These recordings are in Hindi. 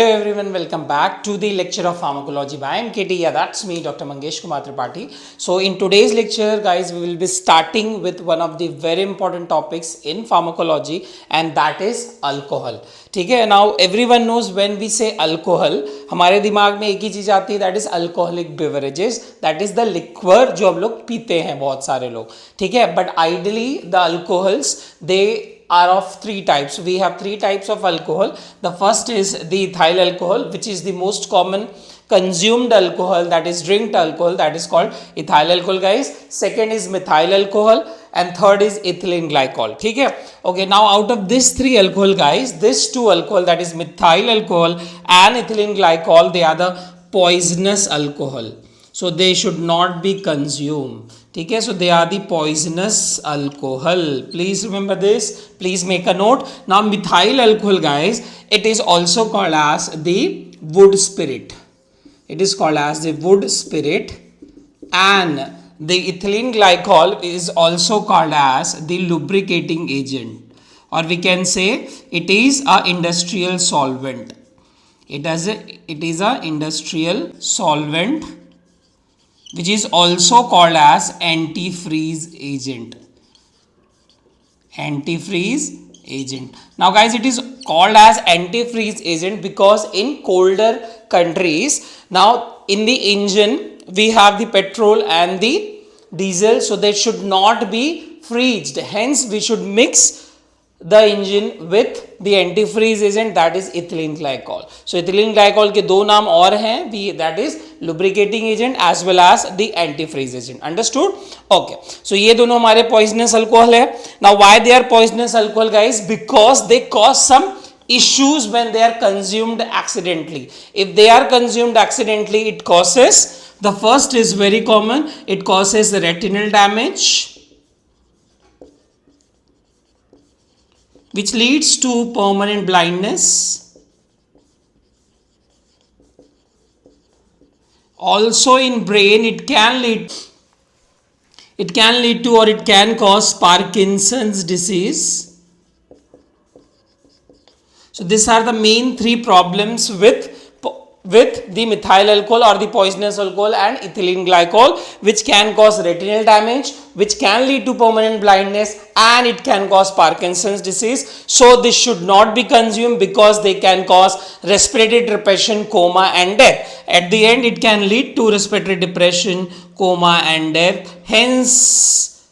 Hello everyone, welcome back to the lecture of pharmacology by MKT. Yeah, that's me, Dr. Mangesh Kumar Tripathi. So in today's lecture, guys, we will be starting with one of the very important topics in pharmacology, and that is alcohol. ठीक है. Now everyone knows when we say alcohol, हमारे दिमाग में एक ही चीज आती है, that is alcoholic beverages, that is the liquor जो हम लोग पीते हैं बहुत सारे लोग. ठीक है. But ideally the alcohols they are of three types. We have three types of alcohol. The first is the ethyl alcohol, which is the most common consumed alcohol, that is drinked alcohol, that is called ethyl alcohol, guys. Second is methyl alcohol, and third is ethylene glycol. ठीक है. Okay, now out of these three alcohol, guys, this two alcohol, that is methyl alcohol and ethylene glycol, they are the poisonous alcohol, so they should not be consumed. ठीक है. So they are the poisonous alcohol. Please remember this. Please make a note. Now methyl alcohol, guys, it is also called as the wood spirit. It is called as the wood spirit, and the ethylene glycol is also called as the lubricating agent, or we can say it is a industrial solvent. It is a industrial solvent, which is also called as antifreeze agent. Antifreeze agent. Now guys, it is called as antifreeze agent because in colder countries, now in the engine we have the petrol and the diesel, so they should not be freezed. Hence we should mix the engine with the antifreeze agent, that is ethylene glycol. So ethylene glycol के दो नाम और हैं, that is lubricating agent as well as the antifreeze agent. Understood? Okay. So ये दोनों हमारे poisonous alcohol है. Now why they are poisonous alcohol, guys? Because they cause some issues when they are consumed accidentally. If they are consumed accidentally, it causes, the first is very common, it causes retinal damage, which leads to permanent blindness. Also in brain, it can lead to, or it can cause Parkinson's disease. So these are the main three problems with the methyl alcohol or the poisonous alcohol and ethylene glycol, which can cause retinal damage, which can lead to permanent blindness, and it can cause Parkinson's disease. So this should not be consumed because they can cause respiratory depression, coma and death. At the end, it can lead to respiratory depression, coma and death. Hence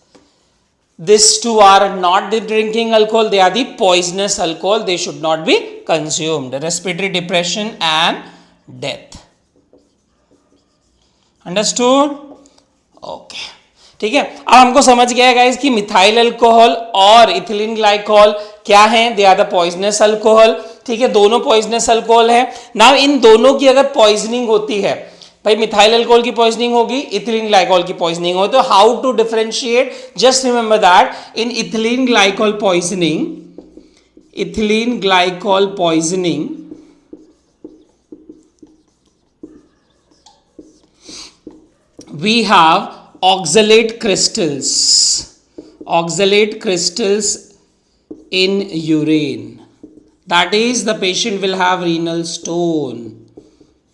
these two are not the drinking alcohol, they are the poisonous alcohol. They should not be consumed. Respiratory depression and death. Understood? Okay. ठीक है. अब हमको समझ गया गाइस कि मिथाइल अल्कोहल और इथिलीन ग्लाइकॉल क्या हैं. They are the poisonous alcohol. ठीक है, दोनों पॉइजनस अल्कोहल है. नाउ इन दोनों की अगर पॉइजनिंग होती है, भाई मिथाइल अल्कोहल की पॉइजनिंग होगी, इथिलीन ग्लाइकॉल की पॉइजनिंग हो, तो how to differentiate? Just remember that in ethylene glycol poisoning we have oxalate crystals in urine. That is, the patient will have renal stone.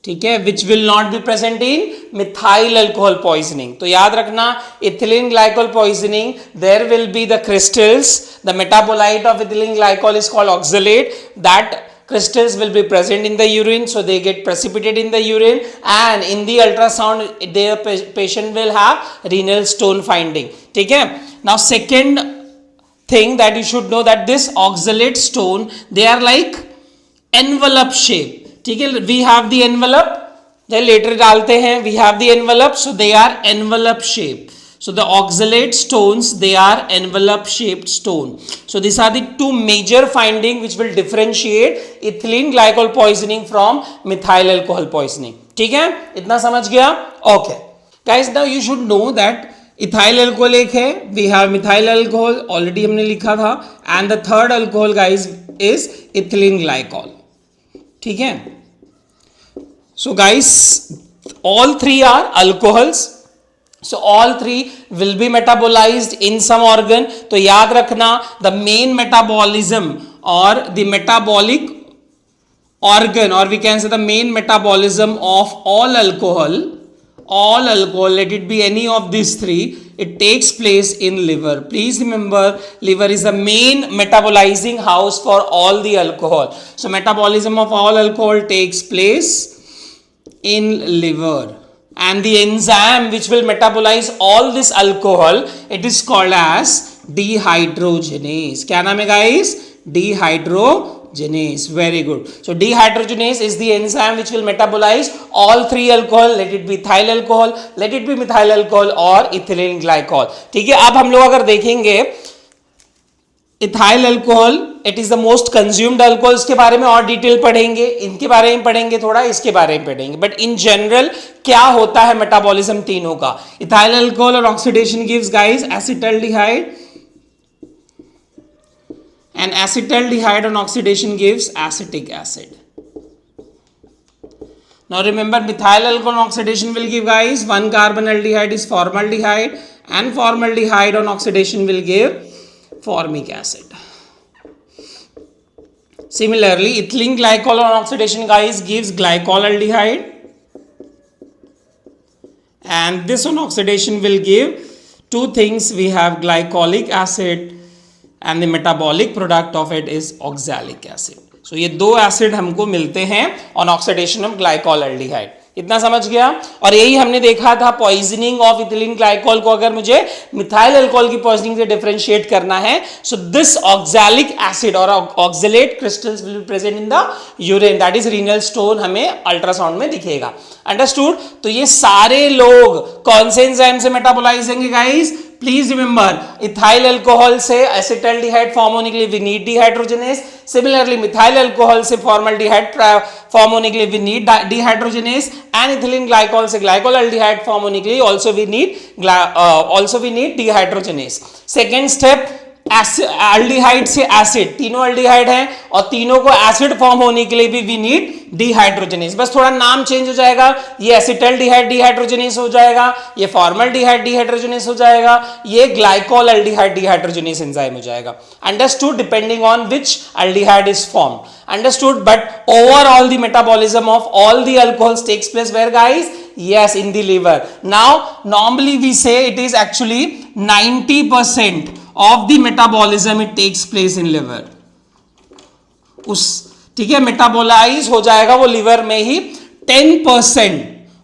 ठीक है, which will not be present in methyl alcohol poisoning. तो याद रखना, ethylene glycol poisoning, there will be the crystals. The metabolite of ethylene glycol is called oxalate. That crystals will be present in the urine, so they get precipitated in the urine, and in the ultrasound their patient will have renal stone finding. ठीक है. Now second thing that you should know, that this oxalate stone, they are like envelope shape. ठीक है, we have the envelope, they later डालते हैं, we have the envelope, so they are envelope shape. So the oxalate stones, they are envelope shaped stone. So these are the two major findings which will differentiate ethylene glycol poisoning from methyl alcohol poisoning. ठीक है, इतना समझ गया? Okay. Guys, now you should know that ethyl alcohol एक है, we have methyl alcohol, already हमने लिखा था, and the third alcohol, guys, is ethylene glycol. ठीक है. So guys, all three are alcohols. So all three will be metabolized in some organ. तो याद रखना, the main metabolism or the metabolic organ, or we can say the main metabolism of all alcohol, let it be any of these three, it takes place in liver. Please remember, liver is the main metabolizing house for all the alcohol. So metabolism of all alcohol takes place in liver, and the enzyme which will metabolize all this alcohol, it is called as dehydrogenase. क्या नाम है guys? Dehydrogenase. Very good. So dehydrogenase is the enzyme which will metabolize all three alcohol, let it be ethyl alcohol, let it be methyl alcohol or ethylene glycol. ठीक है, अब हम लोग अगर देखेंगे ethyl alcohol, it is the most consumed alcohol, इसके बारे में और डिटेल पढ़ेंगे, इनके बारे में पढ़ेंगे, थोड़ा इसके बारे में पढ़ेंगे, बट इन जनरल क्या होता है मेटाबॉलिज्म तीनों का. इथाइल अल्कोहल और oxidation gives guys acetaldehyde, and acetaldehyde on oxidation gives acetic acid. Now remember, methyl alcohol on oxidation will give guys 1 carbon aldehyde is formaldehyde, and formaldehyde on oxidation will give formic acid. Similarly, ethylene glycol on oxidation guys gives glycolaldehyde, and this on oxidation will give two things. We have glycolic acid and the metabolic product of it is oxalic acid. So ये दो एसिड हमको मिलते हैं ऑन ऑक्सीडेशन ऑफ ग्लाइकोलाल्डिहाइड. इतना समझ गया. और यही हमने देखा था पॉइजनिंग ऑफ इथिलीन ग्लाइकोल को अगर मुझे मिथाइल अल्कोहल की पॉइजनिंग से डिफरेंशिएट करना है, सो दिस ऑक्सैलिक एसिड और oxalate crystals will be present in the urine, that is renal stone, हमें अल्ट्रासाउंड में दिखेगा. अंडरस्टूड. तो ये सारे लोग कौन से एंजाइम से मेटाबोलाइज होंगे guys? Please remember, ethyl alcohol से एसिटाल्डिहाइड फॉर्म होने के लिए we need dehydrogenase. Similarly methyl alcohol से फॉर्मल्डिहाइड फॉर्म होने के लिए we need dehydrogenase, and ethylene glycol से ग्लाइकोलाल्डिहाइड फॉर्म होने के लिए also we need dehydrogenase. Second step, aldehyde से एसिड, तीनों एल्डिहाइड हैं और तीनों को एसिड फॉर्म होने के लिए भी वी नीड डिहाइड्रोजनेस. बस थोड़ा नाम चेंज हो जाएगा, ये एसिटाल्डिहाइड डिहाइड्रोजनेस हो जाएगा, ये फॉर्मल्डिहाइड डिहाइड्रोजनेस हो जाएगा, ये ग्लाइकोल एल्डिहाइड डिहाइड्रोजनेस एंजाइम हो जाएगा. Understood. Depending on which aldehyde is form. Understood. But overall the metabolism of all the alcohols takes place where guys? Yes, in the liver. Now normally we say it is actually 90% of the metabolism it takes place in liver. उस ठीक है मेटाबोलाइज हो जाएगा वो लिवर में ही 10%,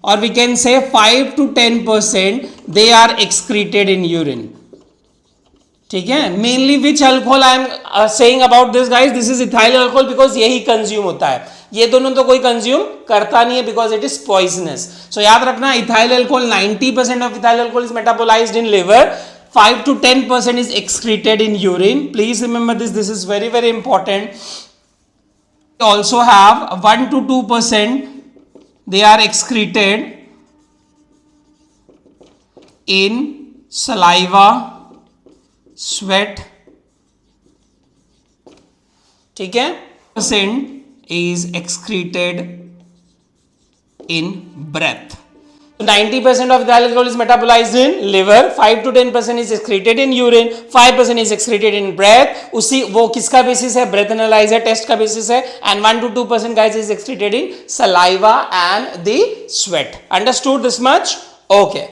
और वी कैन से 5 to 10% they are excreted in urine. ठीक है. Mainly which alcohol I am saying about this guys? This is ethyl alcohol, because यही कंज्यूम होता है. ये दोनों तो कोई कंज्यूम करता नहीं है बिकॉज इट इज पॉइजनस. सो याद रखना, ethyl alcohol 90% of ethyl alcohol is metabolised in liver, 5 to 10% is excreted in urine. Please remember this. This is very very important. We also have 1 to 2% they are excreted in saliva, sweat. ठीक है. % is excreted in breath. 90% of ethyl alcohol is metabolized in liver, 5 to 10% is excreted in urine, 5% is excreted in breath. उसी वो किसका बेसिस है? ब्रेथ एनालाइजर टेस्ट का बेसिस है. And 1 to 2% guys is excreted in saliva and the sweat. Understood this much? Okay.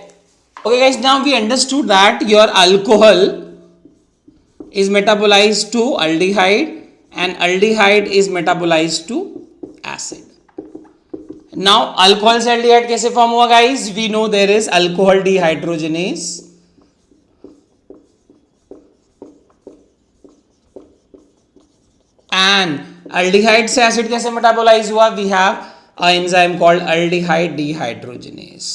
Okay guys, now we understood that your alcohol is metabolized to aldehyde and aldehyde is metabolized to acid. Now alcohol से aldehyde कैसे फॉर्म हुआ guys? We know there is alcohol dehydrogenase, and aldehyde से acid कैसे metabolize हुआ? We have an enzyme called aldehyde dehydrogenase.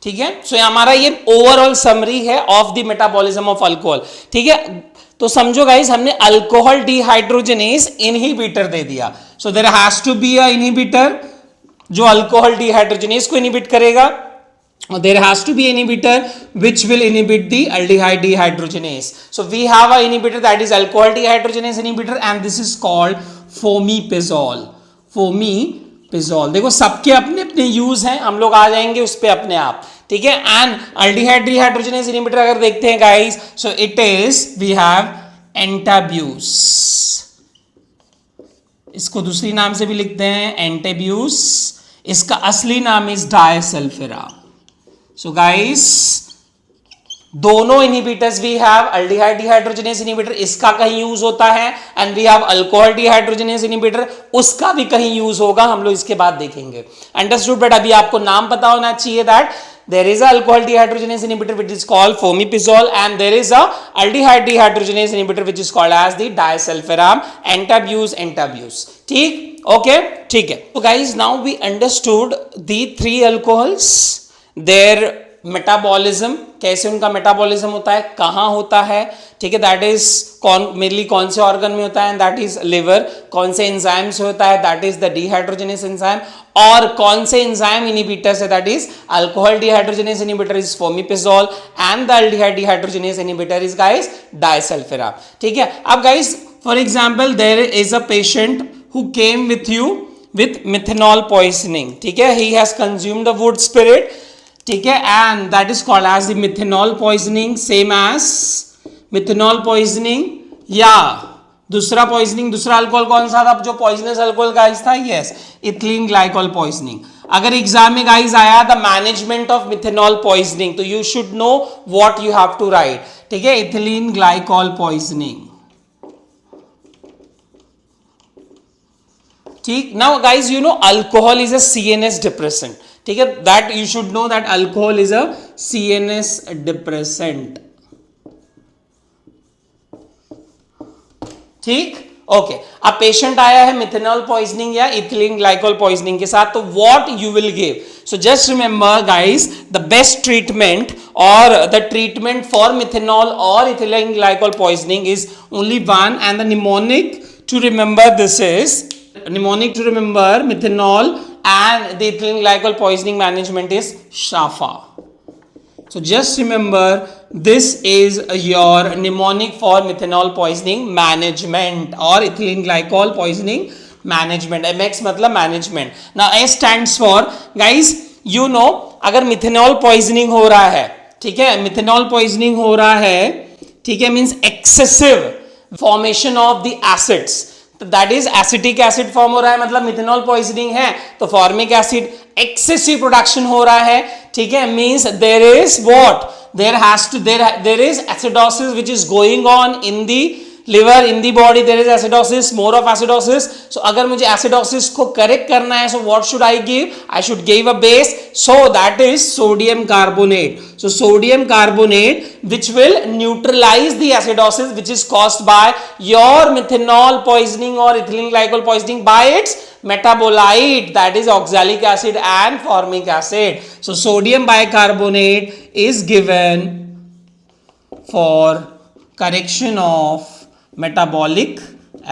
ठीक है. सो हमारा ये ओवरऑल समरी है of the metabolism of alcohol. ठीक है. तो समझो गाइस, हमने अल्कोहल डिहाइड्रोजनेस इनहिबिटर दे दिया. So there has to be a inhibitor जो अल्कोहल डिहाइड्रोजनेस को इनहिबिट करेगा, और there has to be inhibitor which will inhibit the aldehyde dehydrogenase. So we have a inhibitor that is alcohol dehydrogenase inhibitor, and this is called fomepizole. Fomepizole. देखो सबके अपने अपने यूज हैं, हम लोग आ जाएंगे उस पे अपने आप. ठीक है. एंड अल्डिहाइड डिहाइड्रोजनेस इनहिबिटर अगर देखते हैं guys, so it is we have Antabuse, इसको दूसरी नाम से भी लिखते हैं एंटाब्यूस, इसका असली नाम इज डायसल्फिराम। सो गाइस दोनों inhibitors we have aldehyde dehydrogenase inhibitor, इसका कहीं यूज होता है, and we have alcohol dehydrogenase inhibitor, उसका भी कहीं यूज होगा, हम लोग इसके बाद देखेंगे। अंडरस्टूड? बट अभी आपको नाम पता होना चाहिए that there is a alcohol dehydrogenase inhibitor which is called fomepizole, and there is a aldehyde dehydrogenase inhibitor which is called as the disulfiram, entabuse. ठीक? Okay? ठीक है। So guys, now we understood the three alcohols, their metabolism, कैसे उनका मेटाबॉलिज्म होता है, कहाँ होता है, ठीक है, दैट इज मेनली कौन से ऑर्गन में होता है, दैट इज लिवर, कौन से एंजाइम से होता है, that is the dehydrogenase enzyme, और कौन से एंजाइम इनहिबिटर से, that is alcohol dehydrogenase inhibitor is fomepizole, and the aldehyde dehydrogenase inhibitor is guys disulfiram. ठीक है। अब guys for example there is a patient who came with you with methanol poisoning, ठीक है, he has consumed the wood spirit, ठीक है, and that is called as the methanol poisoning, same as methanol poisoning, या दूसरा पॉइजनिंग, दूसरा अल्कोहल कौन सा था जो पॉइजनस अल्कोहल गाइस था? Yes, ethylene glycol poisoning. अगर एग्जाम में गाइस आया the management of methanol poisoning, तो you should know what you have to write, ठीक है, इथिलीन ग्लाइकोल पॉइजनिंग। ठीक। Now guys you know alcohol is a CNS depressant, ठीक है, that you should know that alcohol is a CNS depressant. ठीक, ओके। अब पेशेंट आया है मिथेनॉल पॉइजनिंग या इथिलीन ग्लाइकोल पॉइजनिंग के साथ, तो what you will give? So just remember guys, the best treatment और द ट्रीटमेंट फॉर मिथेनॉल और ethylene glycol poisoning is only one, and the mnemonic to remember this is, mnemonic to remember methanol and the ethylene glycol poisoning management is SHAFA. So just remember this is your mnemonic for methanol poisoning management or ethylene glycol poisoning management. MX मतलब management. Now A stands for guys you know अगर methanol poisoning हो रहा है, ठीक है, methanol poisoning हो रहा है, ठीक है, means excessive formation of the acids, that is acetic acid form हो रहा है, मतलब मिथेनॉल पॉइजनिंग है, तो फॉर्मिक एसिड एक्सेसिव प्रोडक्शन हो रहा है, ठीक है, means there is what, there is acidosis which is going on in the liver, in the body there is acidosis, more of acidosis. So अगर मुझे एसिडोसिस को करेक्ट करना है, so what should I give? I should give a base, so that is sodium carbonate. So sodium carbonate which will neutralize the acidosis which is caused by your methanol poisoning or ethylene glycol poisoning by its metabolite, that is oxalic acid and formic acid. So sodium bicarbonate is given for correction of metabolic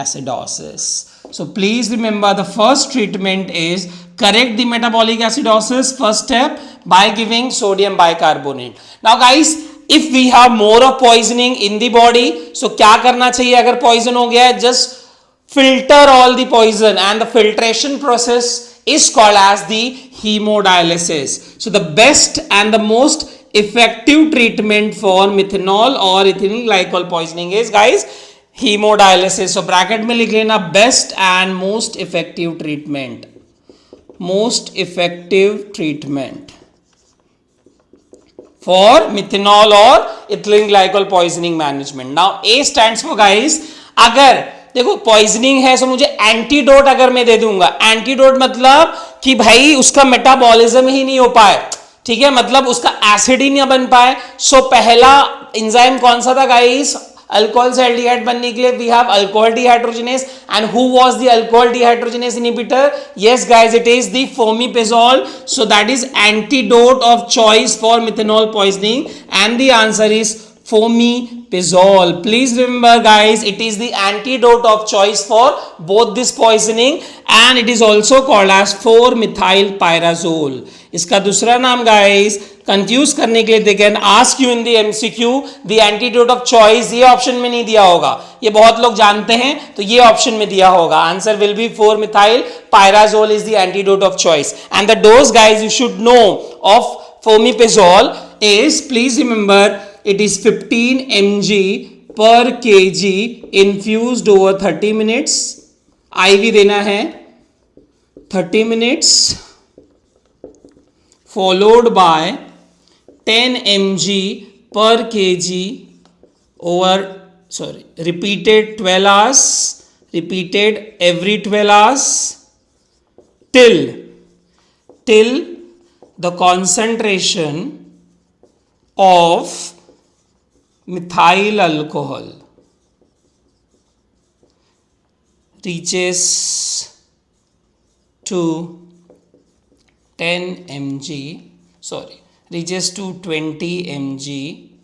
acidosis. So please remember the first treatment is correct the metabolic acidosis, first step by giving sodium bicarbonate. Now guys if we have more of poisoning in the body, so क्या करना चाहिए अगर poison हो गया है? Just filter all the poison, and the filtration process is called as the hemodialysis. So the best and the most effective treatment for methanol or ethylene glycol poisoning is guys hemodialysis. So bracket में लिख लेना best and most effective treatment, most effective treatment for methanol or ethylene glycol poisoning management. Now A stands for guys, अगर देखो पॉइजनिंग है, सो मुझे एंटीडोट अगर मैं दे दूंगा, एंटीडोट मतलब कि भाई उसका मेटाबॉलिज्म ही नहीं हो पाए, ठीक है, मतलब उसका एसिड ही नहीं बन पाए। सो पहला एंजाइम कौन सा था गाइस? अल्कोहल से एल्डिहाइड बनने के लिए we have alcohol dehydrogenase, and who was the alcohol dehydrogenase inhibitor? Yes guys, it is the fomepizole. So that is antidote of choice for methanol poisoning, and the answer is fomepizole. Please remember guys, it is the antidote of choice for both this poisoning, and it is also called as 4-methylpyrazole. इसका दूसरा नाम guys कंफ्यूज करने के लिए they can ask you in the MCQ the antidote of choice, ये ऑप्शन में नहीं दिया होगा, ये बहुत लोग जानते हैं, तो ये ऑप्शन में दिया होगा, answer will be 4-methylpyrazole is the antidote of choice. And the dose guys you should know of fomepizole is, please remember, it is 15 mg per kg infused over 30 minutes. IV देना है 30 minutes followed by 10 mg per kg over repeated 12 hours, repeated every 12 hours till the concentration of methyl alcohol reaches to 20 mg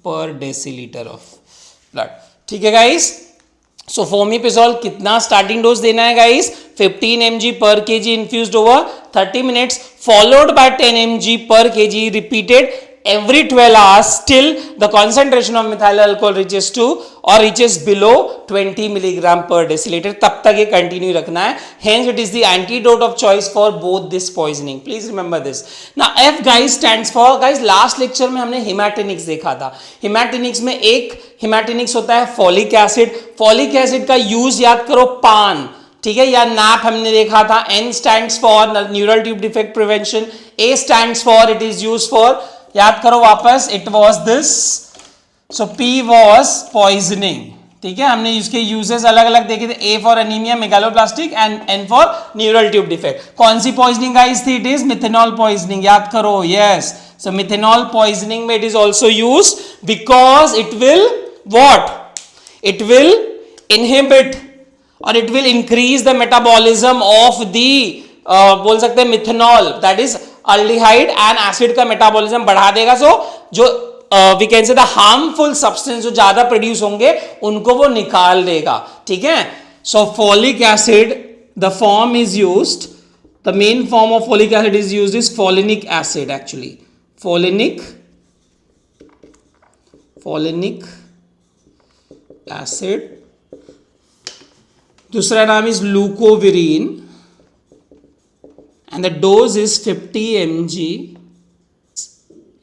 per deciliter of blood. ठीक है गाइस, सो फोमिपिजोल कितना स्टार्टिंग डोज देना है guys? 15 mg per kg infused over 30 minutes followed by 10 mg per kg repeated every 12 hours till the concentration of methyl alcohol reaches to or reaches below 20 milligram per deciliter. तब तक ये कंटिन्यू रखना है. Hence it is the antidote of choice for both this poisoning. Please remember this. Now F guys stands for, guys last lecture में हमने हिमैटिनिक्स देखा था. हिमैटिनिक्स में एक हिमैटिनिक्स होता है फॉलिक एसिड. फॉलिक एसिड का यूज याद करो पान, ठीक है, या नैप हमने देखा था. N stands for neural tube defect prevention. A stands for it is used for, याद करो वापस, it was this. So P was poisoning, ठीक है, हमने इसके यूजेस अलग अलग देखे थे. A for anaemia megaloblastic and N for neural tube defect. कौन सी पॉइजनिंग गाइस थी? इट इज मिथेनॉल पॉइजनिंग, याद करो. यस, सो मिथेनॉल पॉइजनिंग में it is also use because it will what, it will inhibit और it will increase the metabolism of the बोल सकते हैं methanol, that is aldehyde and acid का मेटाबॉलिज्म बढ़ा देगा. सो जो we can say the harmful substance जो ज्यादा प्रोड्यूस होंगे उनको वो निकाल देगा, ठीक है. So folic acid, the form is used, the main form of folic acid is used is folinic acid. Actually folinic acid. दूसरा नाम is leucovorin and the dose is 50 mg.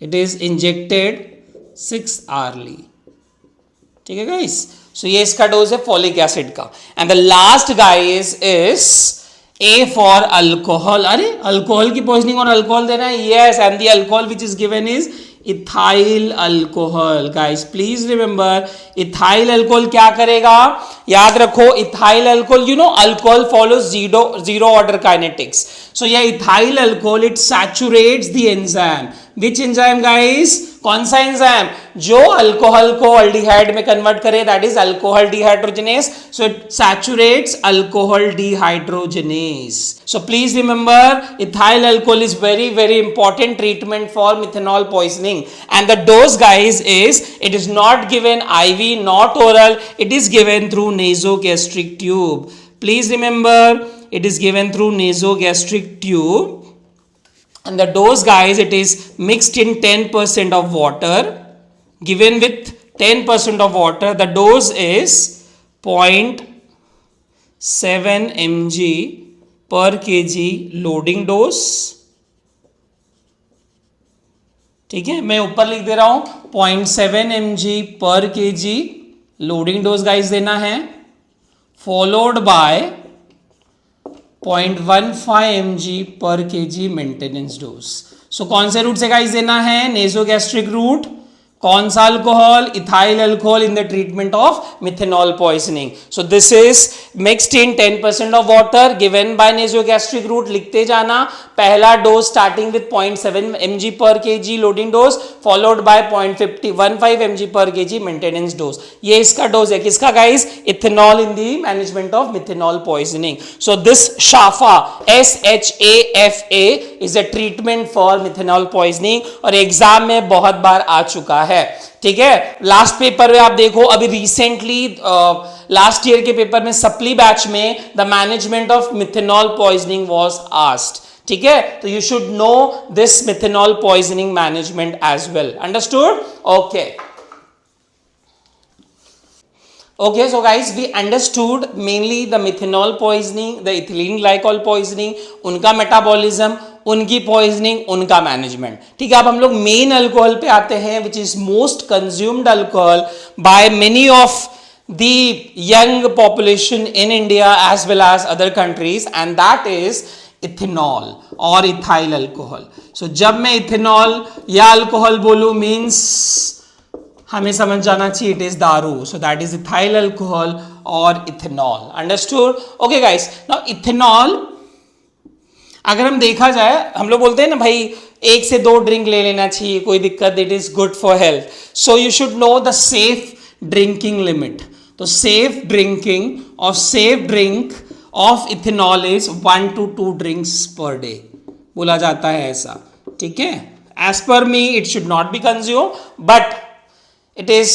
It is injected 6 hourly. ठीक है guys, so ये इसका डोज है फॉलिक एसिड का. and the last guys is A for alcohol. अरे अल्कोहल की पॉइजनिंग और अल्कोहल देना है. yes, and the alcohol which is given is ethyl alcohol. Guys please remember, ethyl alcohol क्या करेगा? याद रखो, ethyl alcohol, you know alcohol follows zero order kinetics. So ये ethyl alcohol it saturates the enzyme. Which enzyme guys? कौन सा एंजाइम? जो अल्कोहल को अल्डिहाइड में कन्वर्ट करे, that is alcohol dehydrogenase. So it सैचुरेट्स alcohol dehydrogenase. So please remember, ethyl alcohol is very very important treatment for methanol poisoning. And the dose guys is, it is not given IV, not oral, it is given through nasogastric tube. Please remember, it is given through nasogastric tube. And the dose guys, it is mixed in 10% of water, given with 10% of water. The dose is 0.7 mg per kg loading dose. ठीक है, मैं ऊपर लिख दे रहा हूं 0.7 mg per kg loading dose guys देना है, followed by 0.15 mg per kg maintenance dose. So कौन से रूट से गाइस देना है? Nasogastric route. कौन सा अल्कोहल? Ethyl alcohol in the treatment of methanol poisoning. So this is mixed in 10% of water given by nasogastric route. लिखते जाना. पहला dose starting with 0.7 mg per kg loading dose, followed by 0.15 mg per kg maintenance dose. ये इसका डोज है. किसका guys? Ethanol in the management of methanol poisoning. So this SHAFA, SHAFA is a treatment for methanol poisoning और एग्जाम में बहुत बार आ चुका है. ठीक है, लास्ट पेपर में आप देखो, अभी रिसेंटली लास्ट ईयर के पेपर में सप्ली बैच में the management of methanol poisoning was asked. ठीक है, तो you should know this methanol poisoning management as well. Understood? Okay. Okay, so guys, we understood mainly the methanol poisoning, the ethylene glycol poisoning, उनका मेटाबॉलिज्म, उनकी पॉइजनिंग, उनका मैनेजमेंट. ठीक है, अब हम लोग मेन अल्कोहल पे आते हैं, which is most consumed alcohol by many of the young population in India as well as other countries, and that is ethanol or ethyl alcohol. So जब मैं ethanol या alcohol बोलूं means हमें समझ जाना चाहिए इट इज दारू. So that is ethyl alcohol और ethanol. Understood? Okay guys, now ethanol अगर हम देखा जाए, हम लोग बोलते हैं ना भाई 1 से 2 ड्रिंक ले लेना चाहिए, कोई दिक्कत, it is good for health. So you should know the safe drinking limit. तो सेफ ड्रिंकिंग और safe drink of ethanol is 1 to 2 drinks per day बोला जाता है ऐसा. ठीक है, as per me it should not be consume, but it is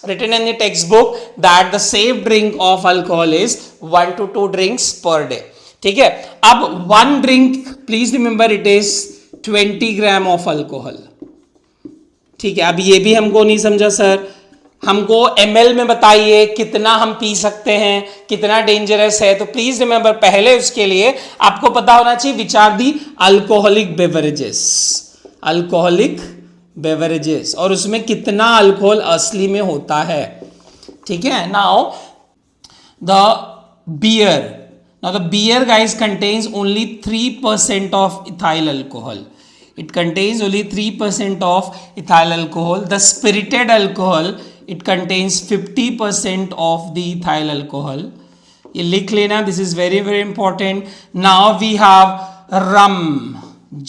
written in the textbook that the safe drink of alcohol is 1 to 2 drinks per day. ठीक है, अब 1 drink please remember it is 20 gram of alcohol. ठीक है, अब ये भी हमको नहीं समझा सर, हमको ml में बताइए कितना हम पी सकते हैं, कितना डेंजरस है. तो प्लीज रिमेंबर पहले उसके लिए आपको पता होना चाहिए which are the alcoholic beverages, alcoholic beverages, और उसमें कितना अल्कोहल असली में होता है. ठीक है, now the beer, now the beer guys contains only 3% of ethyl alcohol. It contains only 3% of ethyl alcohol. The spirited alcohol it contains 50% of the ethyl alcohol. ये लिख लेना, this is very very important. Now we have rum,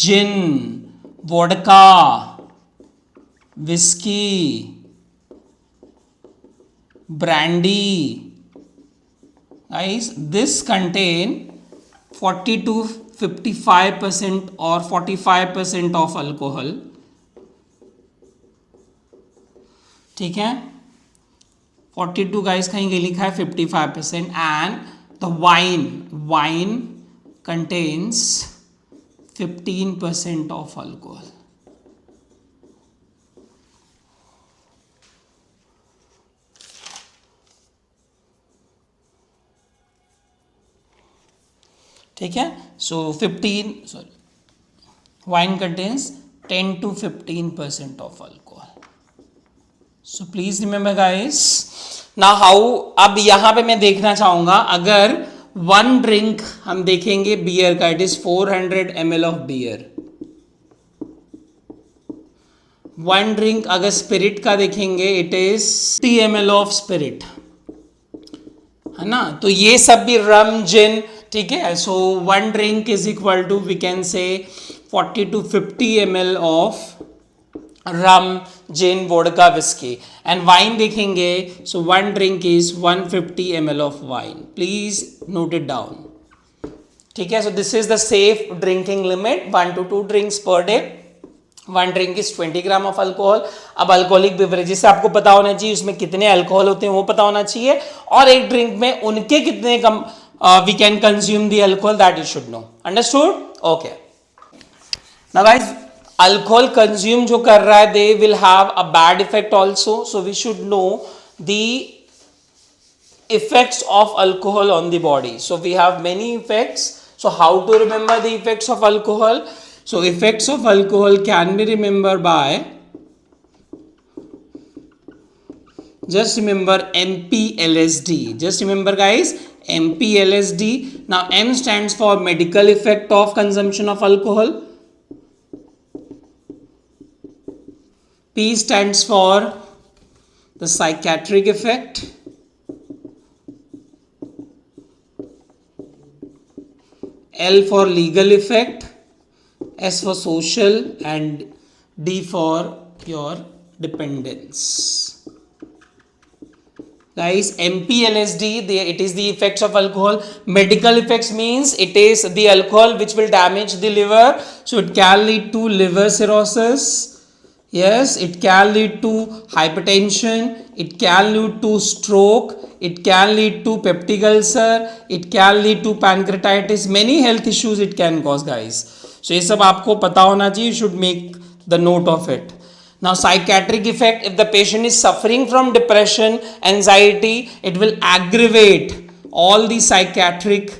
gin, vodka, whiskey, brandy, guys, this contain 40 to 55% or 45% of alcohol. ठीक है, 42 guys कहीं कहीं लिखा है 55%. and the wine contains 15% of alcohol. ठीक है, सो 15 sorry wine contains 10 to 15% of alcohol. So please remember guys. ना हाउ, अब यहां पे मैं देखना चाहूंगा अगर 1 ड्रिंक हम देखेंगे बियर का, it is 400 ml of beer. 1 drink अगर स्पिरिट का देखेंगे it is 50 ml of spirit, है ना. तो ये सब भी रम, जिन, ठीक है. So 1 drink is equal to we can say 40 to 50 ml of rum, gin, vodka, whisky. And wine देखेंगे, so 1 drink is 150 ml of wine. Please note it down. ठीक है, so this is the safe drinking limit, 1 to 2 drinks per day. 1 drink is 20 gram of alcohol. अब अल्कोहलिक बेवरेजेस से आपको पता होना चाहिए उसमें कितने अल्कोहल होते हैं वो पता होना चाहिए, और एक ड्रिंक में उनके कितने कम we can consume the alcohol, that you should know. Understood? Okay. Now guys, alcohol consume जो कर रहा है they will have a bad effect also. So we should know the effects of alcohol on the body. So we have many effects. So how to remember the effects of alcohol? So effects of alcohol can be remembered by, just remember MPLSD. Just remember guys, MPLSD. Now M stands for medical effect of consumption of alcohol. P stands for the psychiatric effect. L for legal effect. S for social, and D for your dependence. Guys, MPLSD, it is the effects of alcohol. Medical effects means it is the alcohol which will damage the liver. So it can lead to liver cirrhosis. Yes, it can lead to hypertension. It can lead to stroke. It can lead to peptic ulcer. It can lead to pancreatitis. Many health issues it can cause, guys. So ये सब आपको पता होना चाहिए. You should make the note of it. Now psychiatric effect, if the patient is suffering from depression, anxiety, it will aggravate all the psychiatric,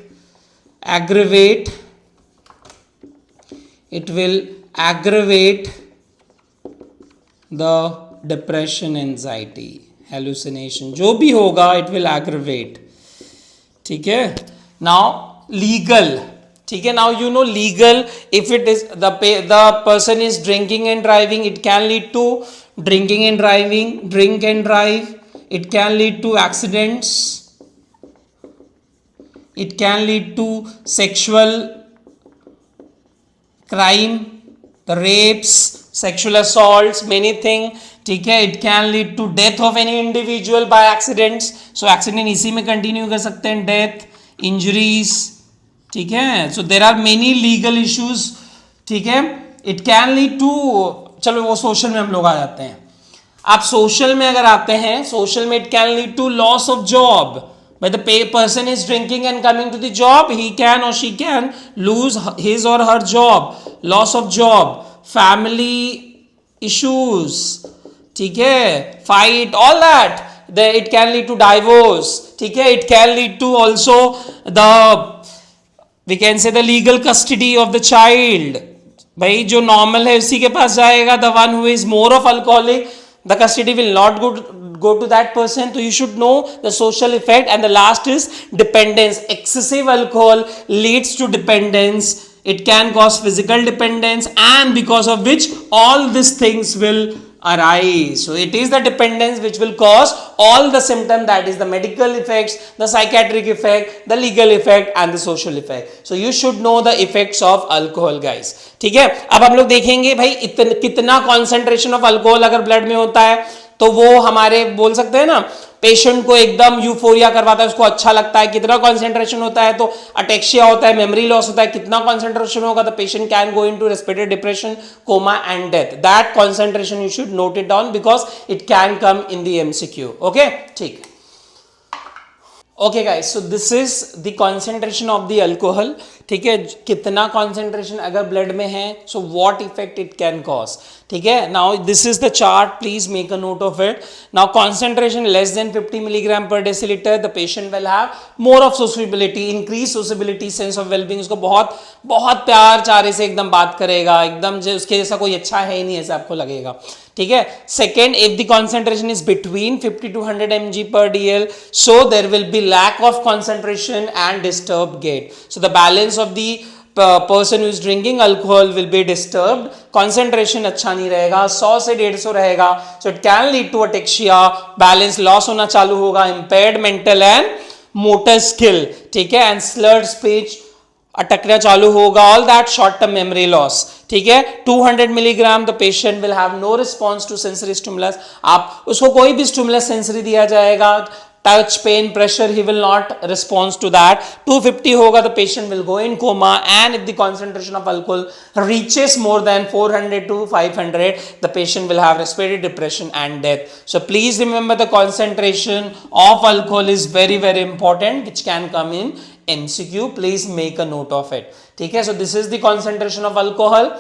it will aggravate the depression, anxiety. Hallucination, जो भी होगा इट विल एग्रवेट, ठीक है। नाउ लीगल, ठीक है, now you know legal, if it is the person is drinking and driving, it can lead to drinking and driving, drink and drive, it can lead to accidents, it can lead to sexual crime, the rapes, sexual assaults, many things, ठीक है। it can lead to death of any individual by accidents, so accident इसी में कंटिन्यू कर सकते हैं, death, injuries, ठीक है। so there are many legal issues, ठीक है। it can lead to, चलो वो सोशल में हम लोग आ जाते हैं। आप सोशल में अगर आते हैं, सोशल में it can lead to loss of job, by the person is drinking and coming to the job, he can or she can lose his or her job, loss of job, family issues, ठीक है, fight, all that, it can lead to divorce, ठीक है। it can lead to also the, we can say, the legal custody of the child, भाई जो नॉर्मल है उसी के पास जाएगा, the one who is more of alcoholic, the custody will not go to that person. So you should know the social effect. And the last is dependence. Excessive alcohol leads to dependence, it can cause physical dependence, and because of which all these things will arise. So it is the dependence which will cause all the symptoms, that is the medical effects, the psychiatric effect, the legal effect and the social effect. So you should know the effects of alcohol, guys, ठीक है। अब हम लोग देखेंगे भाई कितना कॉन्सेंट्रेशन ऑफ अल्कोहल अगर ब्लड में होता है तो वो हमारे बोल सकते हैं ना, पेशेंट को एकदम यूफोरिया करवाता है, उसको अच्छा लगता है। कितना कॉन्सेंट्रेशन होता है तो अटेक्सिया होता है, मेमोरी लॉस होता है। कितना कॉन्सेंट्रेशन होगा तो patient can go into respiratory depression, coma and death. That concentration you should note it down because it can come in the MCQ, okay, ठीक है। Okay guys, so this is the concentration of the alcohol, ठीक है। कितना कॉन्सेंट्रेशन अगर ब्लड में है, so what effect it can cause, ठीक है। Now this is the chart, please make a note of it. Now concentration less than 50 milligram per decilitre, the patient will have more of sociability, increase sociability, sense of wellbeing, उसको बहुत बहुत प्यार चारे से एकदम बात करेगा, एकदम उसके जैसा कोई अच्छा है ही नहीं ऐसा आपको लगेगा, ठीक है। Second, if the concentration is between 50 to 100 mg per dl, so there will be lack of concentration and disturbed gait, so the balance of the person who is drinking alcohol will be disturbed, concentration अच्छा नहीं रहेगा, 100 से 150 रहेगा, so it can lead to ataxia, balance loss होना चालू होगा, impaired mental and motor skill, ठीक है, and slurred speech अटकना चालू होगा, all that short term memory loss, ठीक है। 200 milligram the patient will have no response to sensory stimulus, आप उसको कोई भी स्टिमुलस सेंसरी दिया जाएगा, touch, pain, pressure, he will not respond to that. 250 होगा the patient will go in coma, and if the concentration of alcohol reaches more than 400 to 500, the patient will have respiratory depression and death. So please remember the concentration of alcohol is very very important, which can come in MCQ. Please make a note of it, ठीक है। So this is the concentration of alcohol.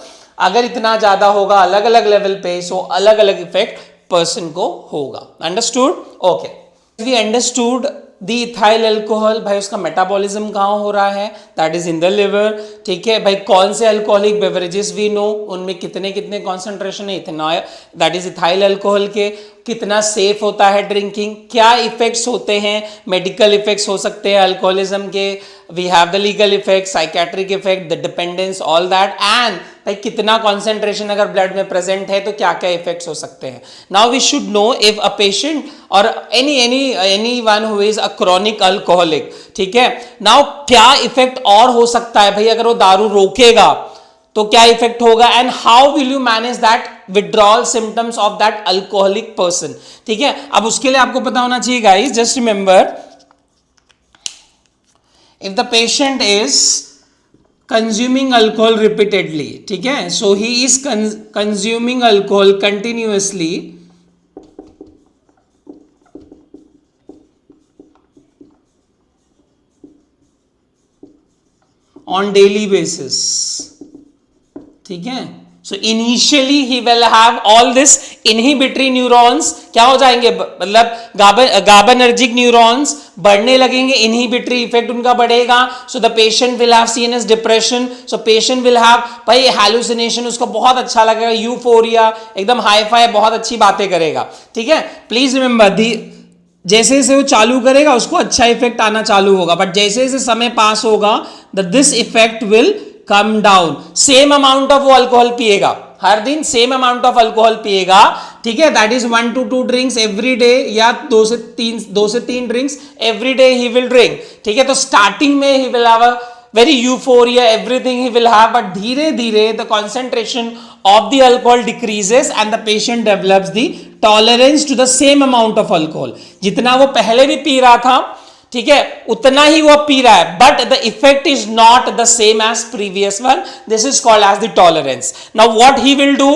अगर इतना ज्यादा होगा अलग अलग लेवल पे, so अलग अलग इफेक्ट पर्सन को होगा, understood, okay. We understood the ethyl alcohol, भाई उसका मेटाबॉलिज्म कहाँ हो रहा है, that is in the liver, ठीक है। भाई कौन से अल्कोहलिक बेवरेजेस वी नो, उनमें कितने कितने कॉन्सेंट्रेशन है ethanol, that is ethyl alcohol के, कितना सेफ होता है ड्रिंकिंग, क्या इफेक्ट्स होते हैं, मेडिकल इफेक्ट्स हो सकते हैं अल्कोहलिज्म के, we have the legal effect, psychiatric effect, the dependence, all that, and भाई कितना कॉन्सेंट्रेशन अगर ब्लड में प्रेजेंट है तो क्या क्या इफेक्ट्स हो सकते हैं। Now we should know if a patient और anyone who is a chronic alcoholic, ठीक है। नाउ क्या इफेक्ट और हो सकता है भाई, अगर वो दारू रोकेगा तो क्या इफेक्ट होगा, and how will you manage that withdrawal symptoms of that alcoholic person, ठीक है। अब उसके लिए आपको पता होना चाहिए guys, just remember, if the patient is consuming alcohol repeatedly, ठीक है, so he is consuming alcohol continuously on daily basis, ठीक है। So initially he will have all this inhibitory neurons क्या हो जाएंगे, मतलब गाबानर्जिक न्यूरॉन्स बढ़ने लगेंगे, इनहिबिटरी इफेक्ट उनका बढ़ेगा, so the patient will have CNS depression, so patient will have भाई हैलुसिनेशन, उसको बहुत अच्छा लगेगा, यूफोरिया, एकदम हाई फाई, बहुत अच्छी बातें करेगा, ठीक है। प्लीज रिमेंबर दी जैसे जैसे वो चालू करेगा उसको अच्छा इफेक्ट आना चालू होगा, बट जैसे जैसे समय पास होगा this effect will come down. Same amount of वो अल्कोहल पिएगा, हर दिन सेम अमाउंट ऑफ अल्कोहल पिएगा, ठीक है, that is 1 to 2 drinks every day, या 2 से 3 drinks every day he will drink, ठीक है। तो स्टार्टिंग में ही will have a very euphoria, everything he will have, but धीरे धीरे the concentration of the alcohol decreases and the patient develops the tolerance to the same amount of alcohol. जितना वो पहले भी पी रहा था, ठीक है, उतना ही वो पी रहा है, but the effect is not the same as previous one. This is called as the tolerance. Now what he will do,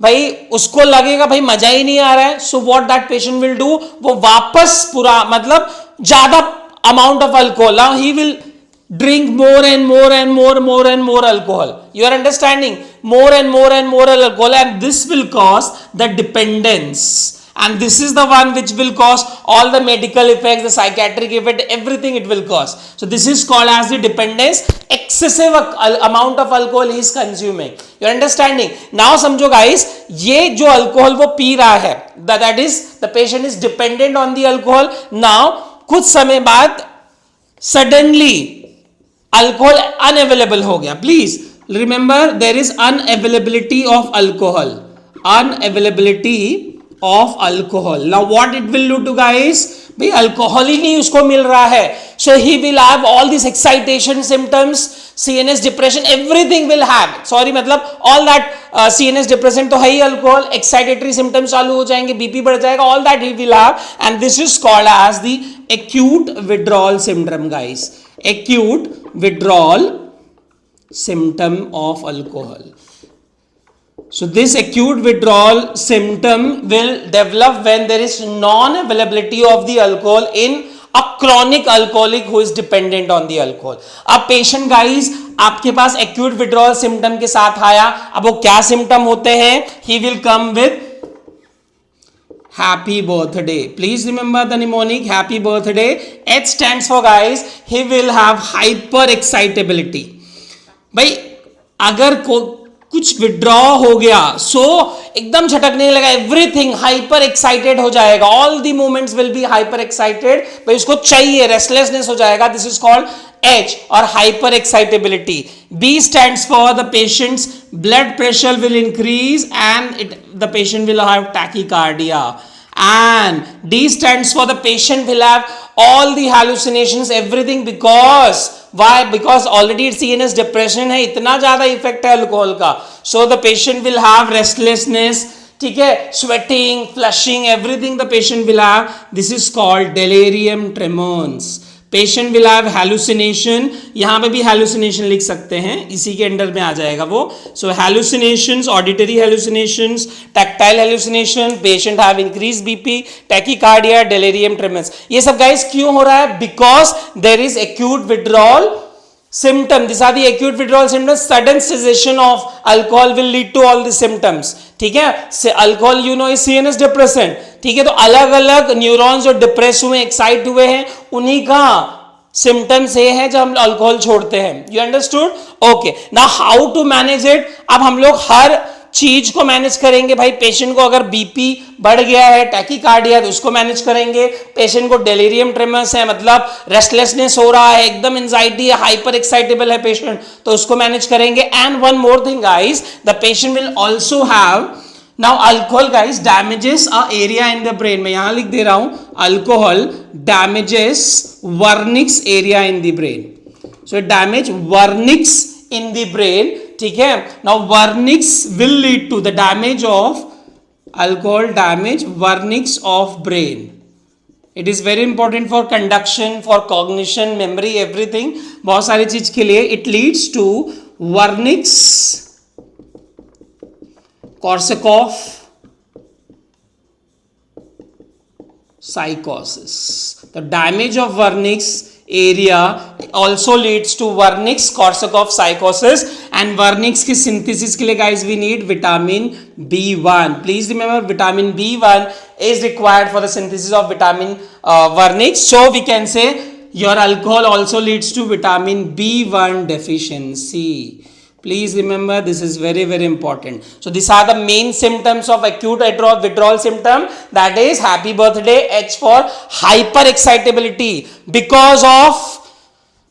भाई उसको लगेगा भाई मजा ही नहीं आ रहा है, so what that patient will do, वो वापस पूरा मतलब ज्यादा amount of alcohol, now he will drink more and more and more alcohol. You are understanding? More and more alcohol, and this will cause the dependence, and this is the one which will cause all the medical effects, the psychiatric effect, everything it will cause. So this is called as the dependence. Excessive amount of alcohol he is consuming. You are understanding? Now समझो guys, ये जो alcohol वो पी रहा है, that is the patient is dependent on the alcohol. Now कुछ समय बाद suddenly अल्कोहल अनअवेलेबल हो गया. Please remember there is unavailability of alcohol, unavailability of alcohol. Now what it will do to guys, भाई अल्कोहल ही नहीं उसको मिल रहा है, so he will have all this excitation symptoms, CNS depression, everything will have, sorry मतलब ऑल दैट सीएनएस डिप्रेशन तो है ही, अल्कोहल एक्साइटेटरी सिम्टम्स चालू हो जाएंगे, बीपी बढ़ जाएगा, all that he will have, and this is called as the acute withdrawal syndrome guys. Acute withdrawal symptom of alcohol. So this acute withdrawal symptom will develop when there is non-availability of the alcohol in a chronic alcoholic who is dependent on the alcohol. अब patient guys आपके पास acute withdrawal symptom के साथ आया, अब वो क्या symptom होते हैं, he will come with happy birthday. Please remember the mnemonic happy birthday. H stands for guys, he will have hyper excitability. भाई अगर कुछ विड्रॉ हो गया, सो एकदम झटकने लगा, एवरीथिंग हाइपर एक्साइटेड हो जाएगा, all the movements will be hyper excited, भाई उसको चाहिए, रेस्टलेसनेस हो जाएगा. This is called H or hyper excitability. B stands for the patient's blood pressure will increase and the patient will have tachycardia. And D stands for the patient will have all the hallucinations, everything, because why? Because already CNS depression है, इतना ज्यादा इफेक्ट है अल्कोहल का, so the patient will have restlessness, ठीक है, sweating, flushing, everything the patient will have. This is called delirium tremens. Patient will have hallucination, यहां पे भी हैलुसिनेशन लिख सकते हैं, इसी के अंडर में आ जाएगा वो. So hallucinations, auditory hallucinations, tactile hallucination, patient have increase BP, tachycardia, delirium tremens. ये सब गाइस क्यों हो रहा है? Because there is acute withdrawal symptom. These are the acute withdrawal symptoms. Sudden cessation of alcohol will lead to all the symptoms. ठीक है, alcohol you no is CNS depressant, ठीक है, तो अलग अलग न्यूरॉन्स जो डिप्रेस हुए, एक्साइट हुए हैं, उन्हीं का सिम्टम्स ये है जब हम अल्कोहल छोड़ते हैं. You understood? Okay, now how to manage it. अब हम लोग हर चीज को मैनेज करेंगे. भाई पेशेंट को अगर बीपी बढ़ गया है, टैकीकार्डिया, तो उसको मैनेज करेंगे. पेशेंट को डेलीरियम ट्रेमर्स है, मतलब रेस्टलेसनेस हो रहा है, एकदम एंजाइटी है, हाइपर एक्साइटेबल है पेशेंट, तो उसको मैनेज करेंगे. And one more thing guys, the patient will also have, now alcohol guys damages a area in the brain. मैं यहां लिख दे रहा हूं, alcohol damages Wernicke's area in the brain. So damage Wernicke's in the brain, ठीक है. Now Wernicke's will lead to the damage of alcohol, damage Wernicke's of brain. It is very important for conduction, for cognition, memory, everything, बहुत सारी चीज के लिए. It leads to Wernicke's Korsakoff psychosis. The damage of Wernicke's area also leads to Wernicke-Korsakoff psychosis, and Wernicke's की synthesis के लिए guys we need vitamin B1. Please remember vitamin B1 is required for the synthesis of vitamin Wernicke. So we can say your alcohol also leads to vitamin B1 deficiency. Please remember, this is very, very important. So these are the main symptoms of acute withdrawal symptom. That is happy birthday, H for hyperexcitability because of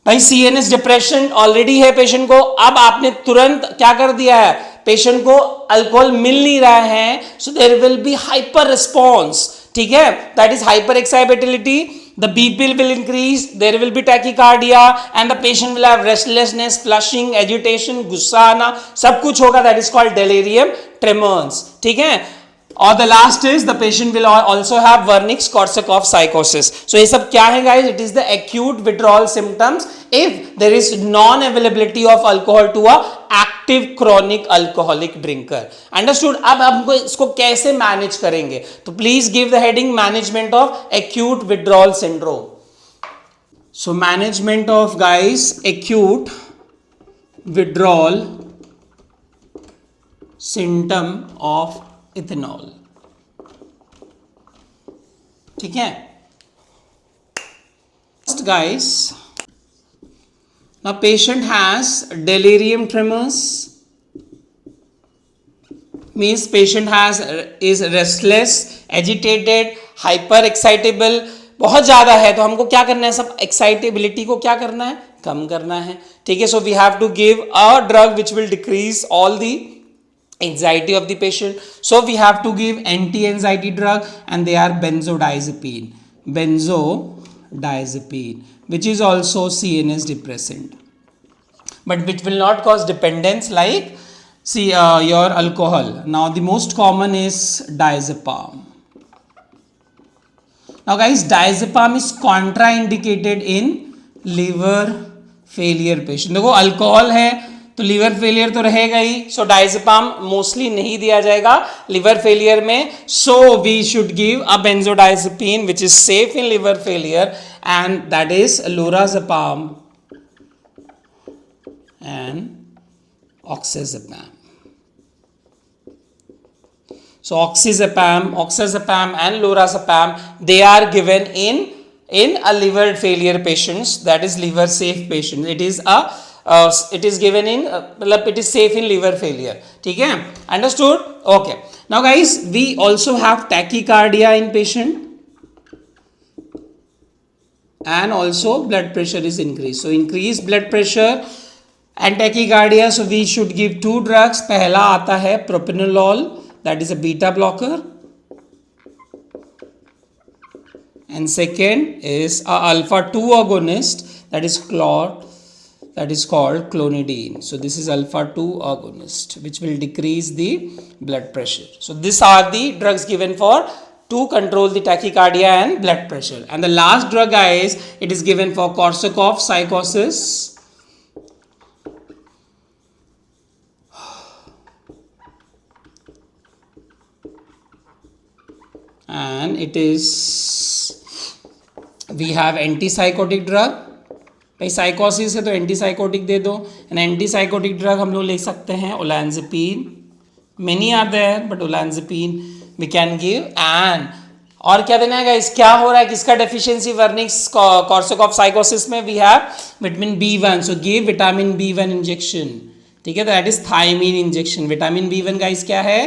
भाई CNS डिप्रेशन ऑलरेडी है पेशेंट को. अब आपने तुरंत क्या कर दिया है, पेशेंट को अल्कोहल मिल नहीं रहा है, so there will be hyper response. ठीक है, that is hyper excitability. The BP will increase, there will be tachycardia and the patient will have restlessness, flushing, agitation, गुस्सा आना, सब कुछ होगा. That is called delirium tremens. ठीक है. और the last is the patient will also have Wernicke-Korsakoff psychosis. So ये सब क्या है guys? It is the acute withdrawal symptoms if there is non-availability of alcohol to a active chronic alcoholic drinker. Understood? अब हमको इसको कैसे मैनेज करेंगे, तो please give the heading management of acute withdrawal syndrome. So management of guys acute withdrawal symptom of ethanol. ठीक है guys, now patient has delirium tremors, means patient is restless, agitated, hyper excitable. बहुत ज्यादा है तो हमको क्या करना है, सब एक्साइटेबिलिटी को क्या करना है, कम करना है. ठीक है, so we have to give a drug which will decrease all the anxiety of the patient. So we have to give anti-anxiety drug and they are benzodiazepine, which is also CNS depressant, but which will not cause dependence like your alcohol. Now the most common is diazepam. Now guys, diazepam is contraindicated in liver failure patient. देखो अल्कोहल है तो लीवर फेलियर तो रहेगा ही, सो डायजेपाम मोस्टली नहीं दिया जाएगा लिवर फेलियर में. So we should give a benzodiazepine which is safe in liver failure and that is lorazepam and oxazepam. So oxazepam and lorazepam, they are given in a liver failure patients, that is liver safe patient. It is given in it is safe in liver failure. ठीक है, understood? Okay. Now guys, we also have tachycardia in patient and also blood pressure is increased. So increased blood pressure and tachycardia, so we should give two drugs. पहला आता है propranolol, that is a beta blocker, and second is a alpha 2 agonist, that is called clonidine. So this is alpha 2 agonist which will decrease the blood pressure. So these are the drugs given for to control the tachycardia and blood pressure. And the last drug guys, it is given for Korsakoff psychosis. And it is, we have antipsychotic drug. भाई साइकोसिस है तो एंटीसाइकोटिक दे दो. एंड एंटीसाइकोटिक ड्रग हम लोग ले सकते हैं olanzapine. Many are there but olanzapine we can give. And और क्या देना है गाइस, क्या हो रहा है, किसका डेफिशिएंसी वर्निक्स कॉर्सकोफ साइकोसिस में, we have vitamin B1. So give vitamin B1 injection. ठीक है, तो that is thiamine injection. Vitamin B1 guys क्या है,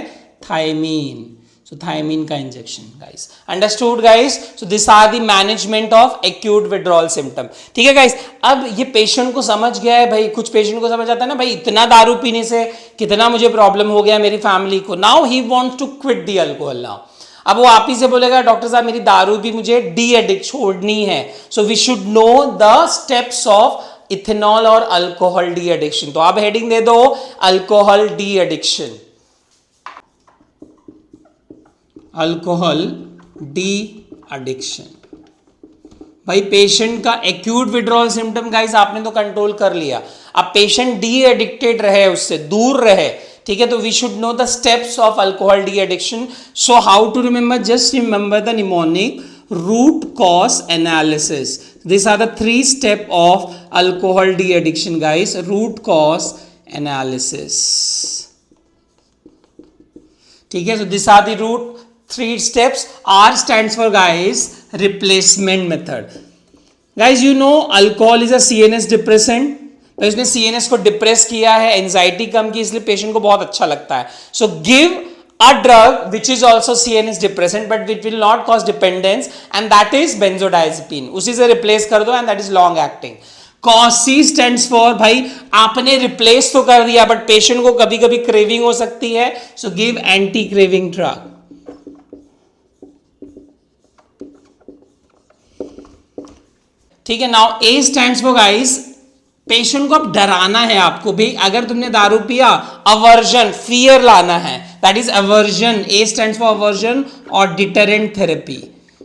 थायमीन. So thiamine का injection guys. Understood guys? So these are the management of acute withdrawal symptom. ठीक है guys, अब ये पेशेंट को समझ गया है भाई. कुछ पेशेंट को समझ आता है ना भाई, इतना दारू पीने से कितना मुझे प्रॉब्लम हो गया मेरी फैमिली को. Now he wants to quit the alcohol. Now अब वो आप ही से बोलेगा डॉक्टर साहब मेरी दारू भी मुझे डी एडिक्ट छोड़नी है. So we should know the steps of ethanol और अल्कोहल डी एडिक्शन. तो आप हेडिंग दे दो alcohol de-addiction, alcohol de-addiction. भाई पेशेंट का एक्यूट विड्रॉल सिम्टम गाइस आपने तो कंट्रोल कर लिया. अब पेशेंट डी एडिक्टेड रहे, उससे दूर रहे. ठीक है, तो we should know the steps of alcohol de-addiction. So how to remember, just remember the mnemonic root cause analysis. These are the 3 steps of alcohol de-addiction, guys. Root cause analysis. ठीक है, so these are the root 3 steps. R stands for, guys, replacement method. Guys, you know alcohol is a CNS depressant. तो इसने CNS को डिप्रेस किया है, एंजाइटी कम की, इसलिए पेशेंट को बहुत अच्छा लगता है. So give a drug which is also CNS depressant but it will not cause dependence, and that is benzodiazepine. उसी से रिप्लेस कर दो, and that is long acting. C stands for, भाई आपने रिप्लेस तो कर दिया बट पेशेंट को कभी कभी क्रेविंग हो सकती है, so give anti craving drug. ठीक है. Now A stands for, guys, patient को अब डराना है आपको भी. अगर तुमने दारू पिया, अवर्जन, फियर लाना है, that is aversion. A stands for aversion और deterrent therapy.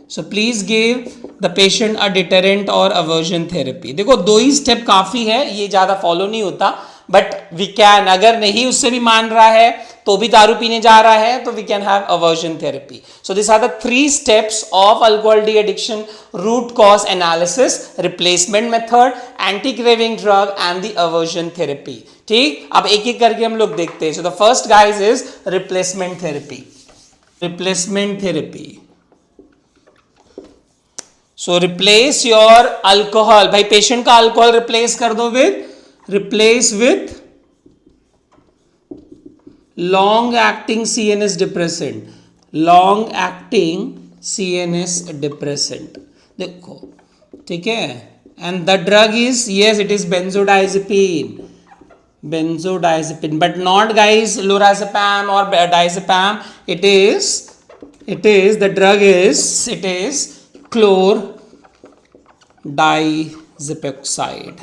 So please give the patient a deterrent और अवर्जन थेरेपी. देखो 2 ही स्टेप काफी है, ये ज्यादा फॉलो नहीं होता, बट वी कैन. अगर नहीं उससे भी मान रहा है तो भी दारू पीने जा रहा है, तो we can have aversion therapy. So this are the 3 steps of alcohol de-addiction: root cause analysis, replacement method, anti craving drug and the aversion therapy. ठीक, अब एक एक करके हम लोग देखते हैं. So the first, guys, is replacement therapy. Replacement therapy. So replace your alcohol. भाई पेशेंट का अल्कोहल रिप्लेस कर दो with long acting CNS depressant. long acting CNS depressant. देखो, ठीक है. and the drug is, yes, it is benzodiazepine, but not, guys, lorazepam or diazepam. it is the drug is, it is chlordiazepoxide.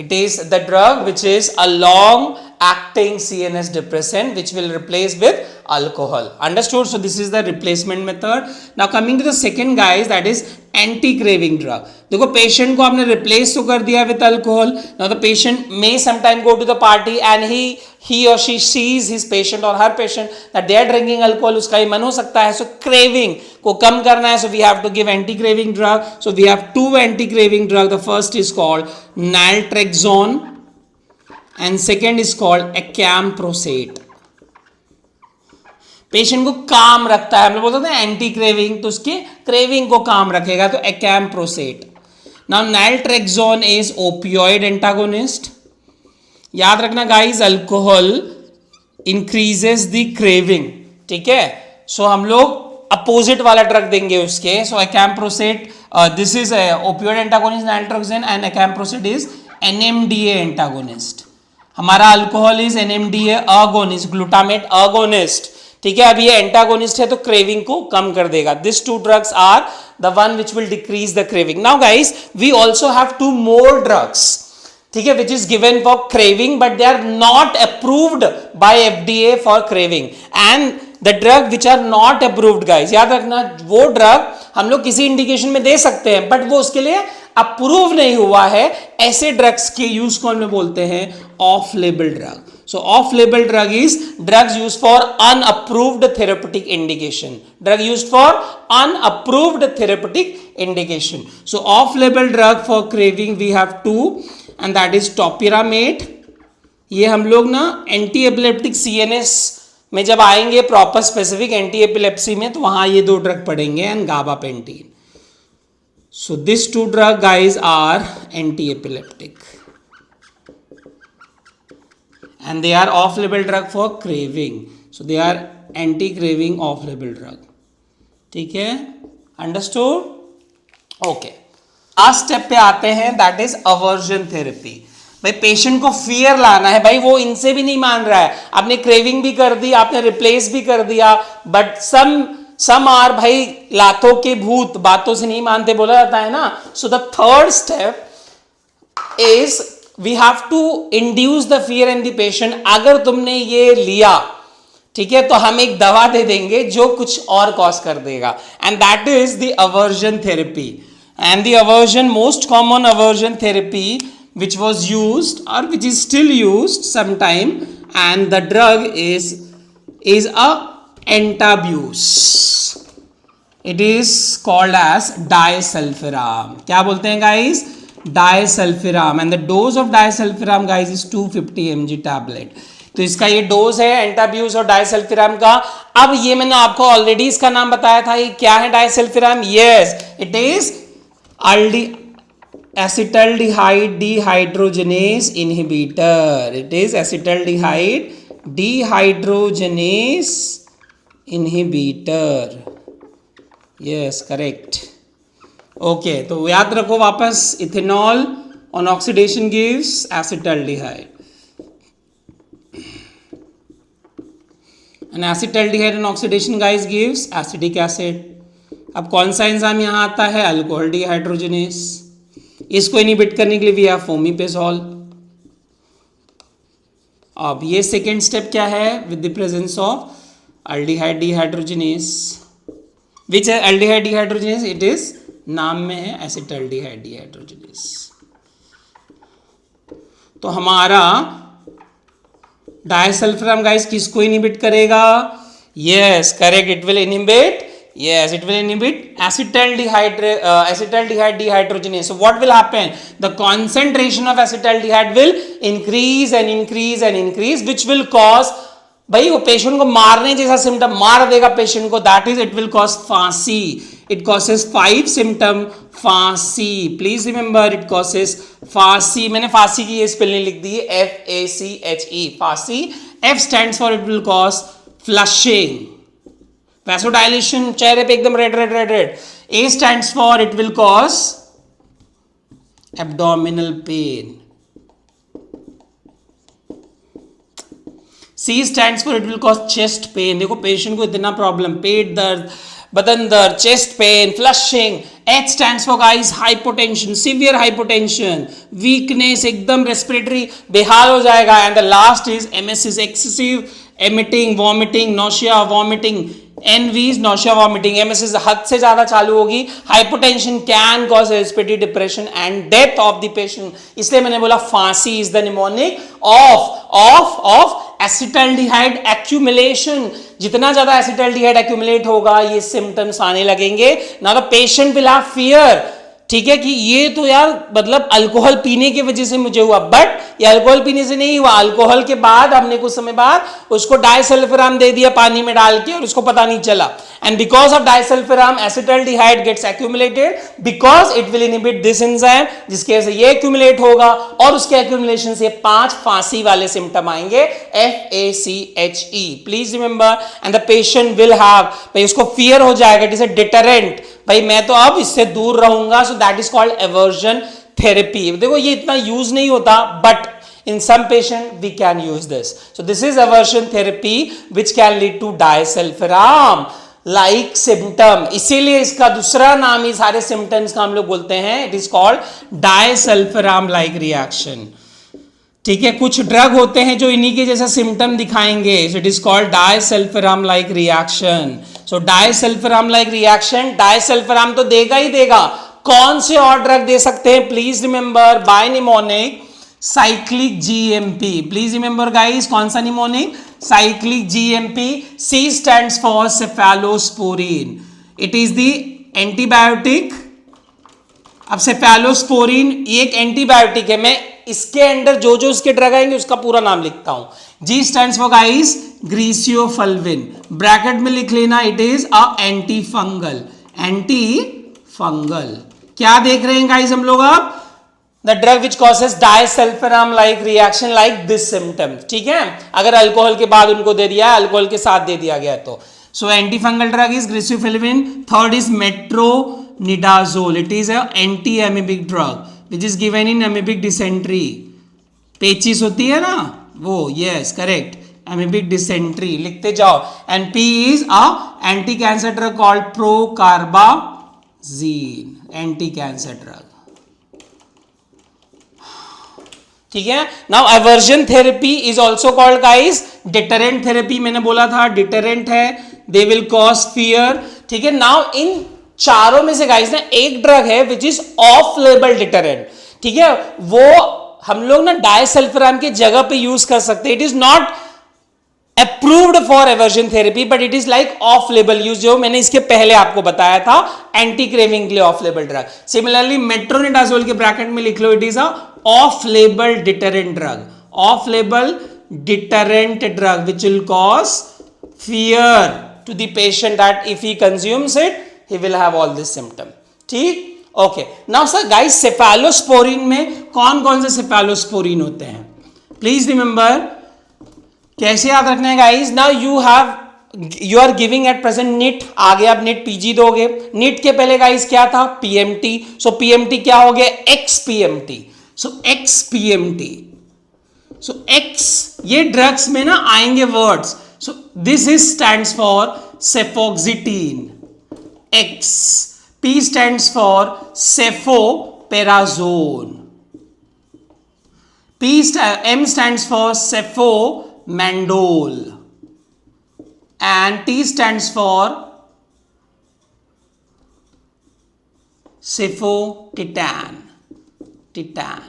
It is the drug which is a long acting CNS depressant which will replace with alcohol. Understood? So this is the replacement method. Now coming to the second, guys, that is anti craving drug. देखो पेशेंट को आपने रिप्लेस तो कर दिया with alcohol. Now the patient may sometime go to the party and he or she sees his patient or her patient that they are drinking alcohol. उसका ही मन हो सकता है. So craving को कम करना है, so we have to give anti craving drug. So we have 2 anti craving drug. The first is called naltrexone and second is called acamprosate. Patient को काम रखता है, हम लोग बोलते हैं एंटी क्रेविंग, तो उसके क्रेविंग को काम रखेगा, तो acamprosate. Now naltrexone is opioid antagonist. याद रखना, guys, alcohol increases the craving. ठीक है. सो हम लोग अपोजिट वाला ड्रग देंगे उसके. So acamprosate, this is opioid antagonist naltrexone and acamprosate is NMDA antagonist. हमारा alcohol is NMDA agonist, glutamate agonist. ठीक है. अब ये एंटागोनिस्ट है तो क्रेविंग को कम कर देगा. This 2 drugs are the one which will decrease the craving. Now guys, we also have 2 more drugs, ठीक है, which is given for craving but they are not approved by FDA for craving. And the drug which are not approved, guys, याद रखना, वो ड्रग हम लोग किसी इंडिकेशन में दे सकते हैं बट वो उसके लिए अप्रूव नहीं हुआ है. ऐसे ड्रग्स के यूज को हम बोलते हैं of label drug. So off-label drug is drugs used for unapproved therapeutic indication. Drug used for unapproved therapeutic indication. So off-label drug for craving we have 2, and that is topiramate. ये हम लोग ना एंटी एपिलेप्टिक CNS में जब आएंगे प्रॉपर स्पेसिफिक एंटी एपिलेप्सी में, तो वहां ये 2 ड्रग पढ़ेंगे, and गाबापेंटीन. So these 2 drug, guys, are anti epileptic. And they are off label drug for craving. So they are anti craving off label drug. ठीक है. Understood? Okay. लास्ट स्टेप पे आते हैं, दैट इज अवर्जन थेरेपी. भाई पेशेंट को फियर लाना है. भाई वो इनसे भी नहीं मान रहा है, आपने क्रेविंग भी कर दी, आपने रिप्लेस भी कर दिया, बट सम आर, भाई लातों के भूत बातों से नहीं मानते बोला जाता है ना. So the third step is we have to induce the fear in the patient. अगर तुमने ये लिया, ठीक है, तो हम एक दवा दे देंगे जो कुछ और कॉज कर देगा, and that is the aversion therapy. And the aversion, most common aversion therapy which was used or which is still used sometime, and the drug is a Antabuse. It is called as disulfiram. क्या बोलते हैं guys? Disulfiram. And the dose of disulfiram guys is 250 mg tablet. तो इसका ये डोज है एंटाब्यूज और डायसल्फिराम का। अब ये मैंने आपको ऑलरेडी इसका नाम बताया था, ये क्या है disulfiram? Yes, it is acetaldehyde dehydrogenase inhibitor. It is acetaldehyde dehydrogenase inhibitor. Yes, correct. Okay, तो याद रखो वापस, ethanol on oxidation gives acetaldehyde, and acetaldehyde on oxidation guys gives acetic acid. अब कौन सा एंजाइम यहां आता है? Alcohol dehydrogenase. इसको इनहिबिट करने के लिए वी हैव फोमिपेजोल। अब ये सेकेंड स्टेप क्या है? With the presence of aldehyde dehydrogenase. Which है अल्डिहाइड डिहाइड्रोजनेस? इट इज, नाम में है एसिटल्डिहाइड डिहाइड्रोजनेस। तो हमारा डायसल्फिराम गाइस किसको इनहिबिट करेगा? Yes, correct, it will inhibit, yes, it will inhibit acetaldehyde dehydrogenase. So what will happen? The concentration of acetaldehyde will increase and increase and increase, which will cause, भाई वो पेशेंट को मारने जैसा सिम्टम मार देगा पेशेंट को, that is it will cause फांसी। इट कॉसेस 5 सिम्टम फांसी। प्लीज रिमेंबर, इट कॉसेस फांसी। मैंने फांसी की ये स्पेलिंग लिख दी है, FACHE, फांसी। F stands for it will cause flushing, vasodilation, चेहरे पे एकदम red red red red. A stands for it will cause abdominal pain. C stands for it will cause chest pain. देखो पेशेंट को इतना प्रॉब्लम, पेट दर्द, बदन दर्द, chest pain, flushing. H stands for guys hypotension, severe hypotension, weakness, एकदम रेस्पिरेटरी बेहाल हो जाएगा। And the last is MS is excessive emitting, vomiting, nausea, vomiting. NV is nausea, vomiting. MS is हद से ज्यादा चालू होगी। Hypotension can cause respiratory depression and death of the patient. इसलिए मैंने बोला फांसी is the mnemonic of acetaldehyde accumulation. जितना ज्यादा एसिटल्डिहाइड एक्यूमुलेट होगा ये सिम्टम्स आने लगेंगे। Now the patient will have fear, ठीक है, कि ये तो यार मतलब अल्कोहल पीने की वजह से मुझे हुआ, बट ये अल्कोहल पीने से नहीं हुआ। अल्कोहल के बाद हमने कुछ समय बाद उसको डायसल्फिराम दे दिया पानी में डाल के और उसको पता नहीं चला। And because of disulfiram acetaldehyde gets accumulated, because it will inhibit this enzyme, जिसके वजह से ये एक्यूमुलेट होगा और उसके एक्यूमुलेशन से 5 फांसी वाले सिम्टम आएंगे, FACHE। Please remember, and the patient will have, भाई उसको फियर हो जाएगा, इट इज अ डिटरेंट, भाई मैं तो अब इससे दूर रहूंगा। सो that is called aversion therapy. देखो ये इतना यूज नहीं होता, but in some patient we can use this. So this is aversion therapy which can lead to disulfiram like symptom. इसीलिए इसका दूसरा नाम ही सारे symptoms का हम लोग बोलते हैं, it is called disulfiram like reaction. ठीक है, कुछ ड्रग होते हैं जो इन्हीं के जैसा सिम्टम दिखाएंगे, so it is called disulfiram like reaction. So disulfiram like reaction, disulfiram तो देगा ही देगा। कौन से और ड्रग दे सकते हैं? Please remember, by mnemonic cyclic GMP। Please remember guys, कौन सा mnemonic? Cyclic GMP। C stands for cephalosporin, it is the antibiotic. अब सेफेलोस्पोरिन ये एक एंटीबायोटिक है, मैं इसके अंदर जो जो उसके ड्रग आएंगे उसका पूरा नाम लिखता हूं। G stands for guys griseofulvin, bracket में लिख लेना, it is a anti fungal. Anti fungal क्या देख रहे हैं गाइस हम लोग? अब the drug which causes disulfiram like reaction like this symptom, ठीक है, अगर अल्कोहल के बाद उनको दे दिया, अल्कोहल के साथ दे दिया गया तो। So anti fungal drug is griseofulvin. Third is metronidazole, it is a anti amoebic drug which is given in amoebic dysentery. पेचिस होती है ना वो, यस करेक्ट, एमीबिक डिसेंट्री लिखते जाओ। And P is a anti cancer drug called procarbazine, anti cancer drug, ठीक है। Now aversion therapy is also called guys deterrent therapy. मैंने बोला था डिटरेंट है, दे विल कॉज फियर, ठीक है। नाउ इन चारों में से गाइस ना एक ड्रग है which is of label deterrent, ठीक है, वो हम लोग ना डायसल्फिराम की जगह पे यूज कर सकते हैं। It is not approved for aversion therapy but it is like off label use, जो मैंने इसके पहले आपको बताया था एंटी क्रेविंग के लिए off label drug. Similarly metronidazole के ब्रैकेट में लिख लो it is a off label deterrent drug, off label deterrent drug which will cause fear to the patient that if he consumes it he will have all this symptom. ठीक, okay. Now sir guys cephalosporin में कौन कौन से सेफेलोस्पोरिन होते हैं, प्लीज रिमेंबर. कैसे याद रखना है guys. Now you are giving at present NEET, आगे आप नीट पीजी दोगे. नीट के पहले गाइस क्या था, पीएमटी. सो पीएमटी क्या हो गया, X PMT. So X PMT. So X, ये ड्रग्स में ना आएंगे words. So this is stands for cefoxitin, X. P stands for cefoperazone, M stands for cefamandole and T stands for cefotitan, titan.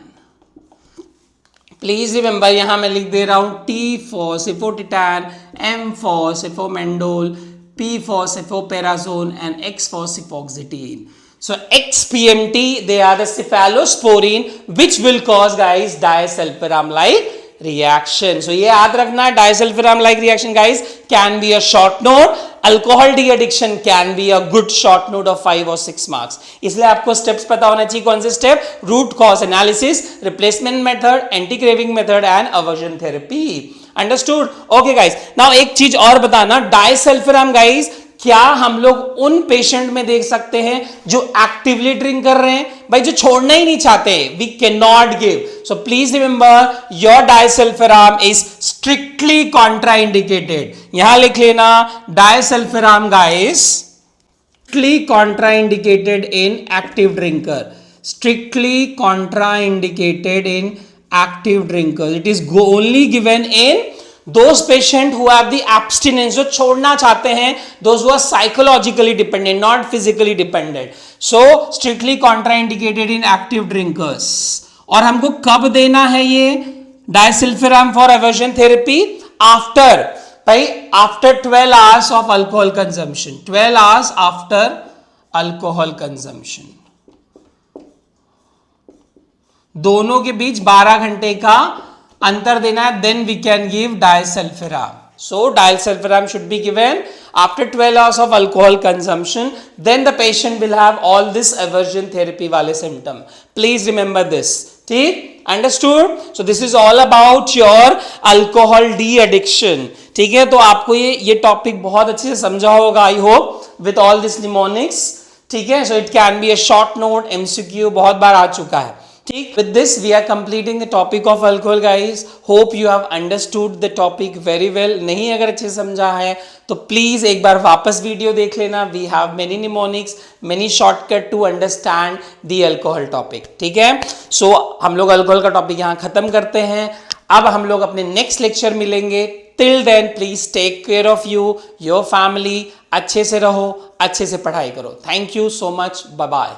Please remember यहां मैं लिख दे रहा हूं T for cefotitan, M for cefomendol, P for cefoperazone and X for cefoxetine. So XPMT, they are the cephalosporin which will cause guys disulfiram like reaction. So ये याद रखना, disulfiram like reaction guys can be a short note, alcohol de-addiction can be a good short note of 5 or 6 marks. इसलिए आपको steps पता होना चाहिए. कौन से step, root cause analysis, replacement method, anti craving method and aversion therapy. Understood? Okay guys, now एक चीज और बताना, disulfiram guys क्या हम लोग उन पेशेंट में देख सकते हैं जो एक्टिवली ड्रिंक कर रहे हैं, भाई जो छोड़ना ही नहीं चाहते, we can not give. So please remember your disulfiram is strictly contraindicated. यहां लिख लेना disulfiram guys strictly contraindicated in active drinker, strictly contraindicated in active drinker. It is only given in those patient who have the abstinence, जो छोड़ना चाहते हैं, those who are psychologically dependent, not physically dependent. So strictly contraindicated in active drinkers. और हमको कब देना है ये disulfiram for aversion therapy? After, भाई after 12 hours of alcohol consumption, 12 hours after alcohol consumption. दोनों के बीच 12 घंटे का अंतर देना है, then we can give disulfiram. So disulfiram should be given after 12 hours of alcohol consumption, then the patient will have all this aversion therapy वाले symptom. Please remember this. ठीक, understood? So this is all about your alcohol de-addiction. ठीक है, तो आपको ये टॉपिक बहुत अच्छे से समझा होगा I hope with all this mnemonics. ठीक है, so it can be a short note, MCQ बहुत बार आ चुका है. ठीक, with this we are completing the topic of alcohol guys. Hope you have understood the topic very well. नहीं अगर अच्छे समझा है तो प्लीज एक बार वापस वीडियो देख लेना. We have many mnemonics, many shortcut to understand the alcohol topic. ठीक है, so हम लोग अल्कोहल का टॉपिक यहाँ खत्म करते हैं. अब हम लोग अपने नेक्स्ट लेक्चर मिलेंगे. Till then please take care of you, your family. अच्छे से रहो, अच्छे से पढ़ाई करो. Thank you so much. Bye bye.